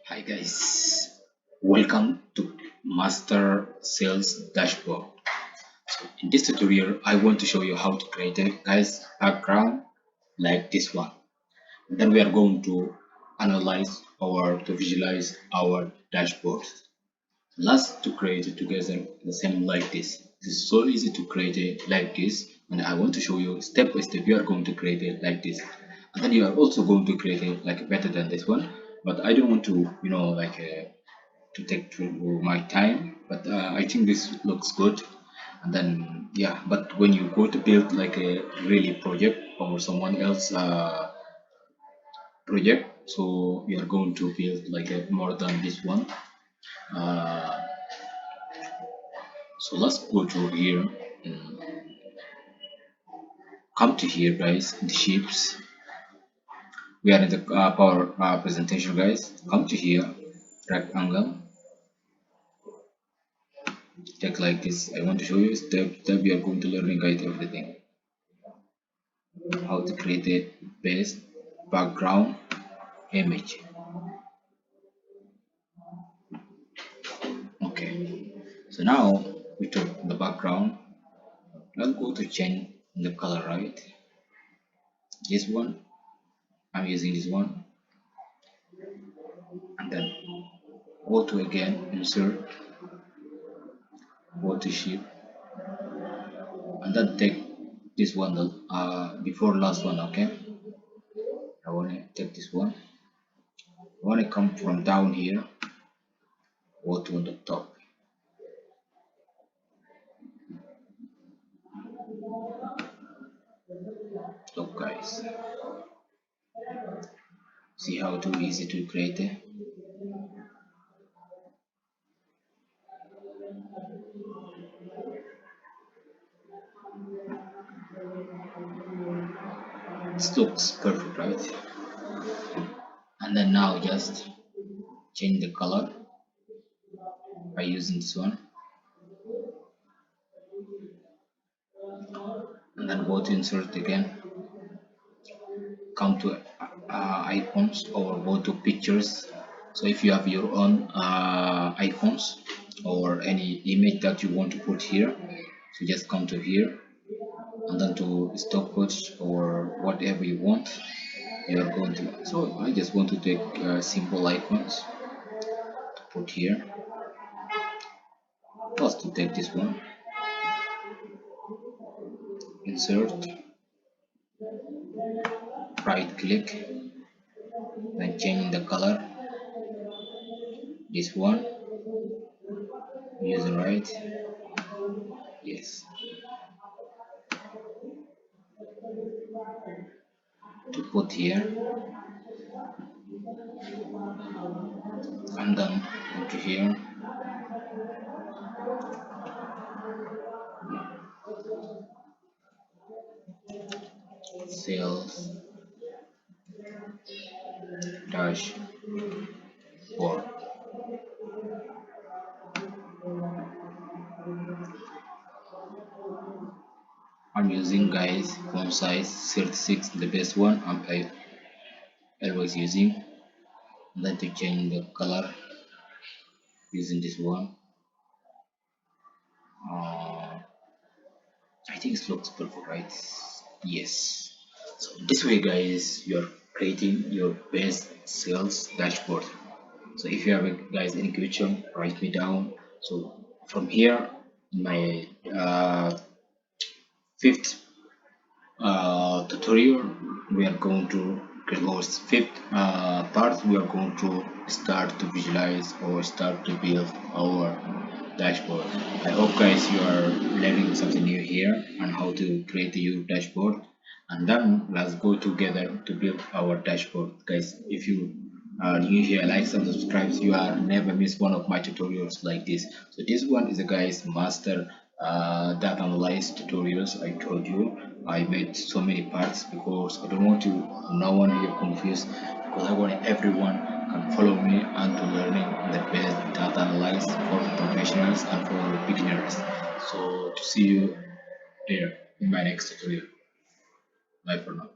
Hi guys, welcome to Master Sales Dashboard. So in this tutorial, I want to show you how to create a guys background like this one. Then we are going to analyze or to visualize our dashboard. Let's to create it together the same like this. This is so easy to create it like this, and I want to show you step by step. You are going to create it like this, and then you are also going to create it like better than this one. But I don't want to, to take too my time. But I think this looks good. And then yeah, but when you go to build like a really project or someone else project, so you are going to build like a more than this one. Uh, So let's go to here. Come to here, guys. The shapes. We are in the power presentation, guys. Come to here. Rectangle. Take like this. I want to show you step by step. We are going to learn guide everything. How to create a base background image. Okay. So now we took the background. Let's go to change the color, right? This one. I'm using this one. And then go to again insert. Go to shape and then take this one before last one. Okay, I want to take this one. I want to come from down here, go to the top. Look guys, see how too easy to create it. This looks perfect, right? And then now just change the color by using this one, and then go to insert again, come to icons or go to pictures. So if you have your own icons or any image that you want to put here, so just come to here and then to stock coach or whatever you want you are going to. So I just want to take simple icons to put here. First to take this one, insert, right click, then change the color. This one using right, yes, to put here, and then to here, sales dashboard. I'm using guys font size 36, the best one I always using. And then to change the color using this one. I think it looks perfect, right? Yes. So this way guys, you're creating your best sales dashboard. So if you have guys any question, write me down. So from here in my fifth tutorial, we are going to or fifth part, we are going to start to visualize or start to build our dashboard. I hope guys you are learning something new here and how to create your dashboard, and then let's go together to build our dashboard. Guys, if you are new here, like and subscribe, you are never miss one of my tutorials like this. So this one is a guys master data analyze tutorials. I told you I made so many parts because I don't want to no one here confused, because I want everyone can follow me and to learning the best data analyze for professionals and for beginners. So to see you there in my next tutorial. Bye for now.